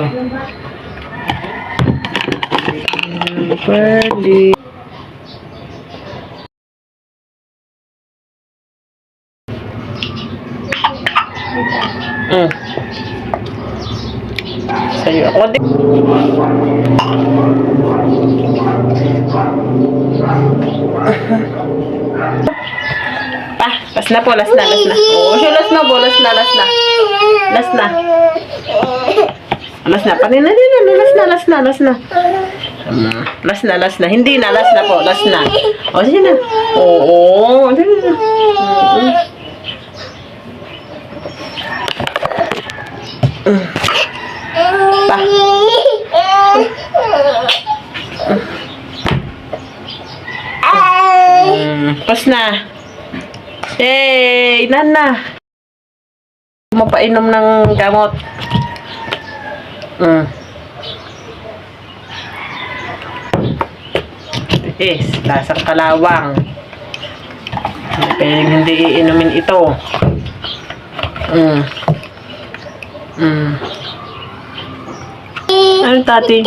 to. Pearly. Sa'yo ako din. Last na po, last na. Oo, siya last na po, last na. Last na, panin na din, last na. Last na, hindi na, last na po, last na. O, sige na. Oo, sige na. Pas na. Yay! Nana! Mapainom ng gamot. Lasang kalawang. Hindi iinumin ito. Ano, tati?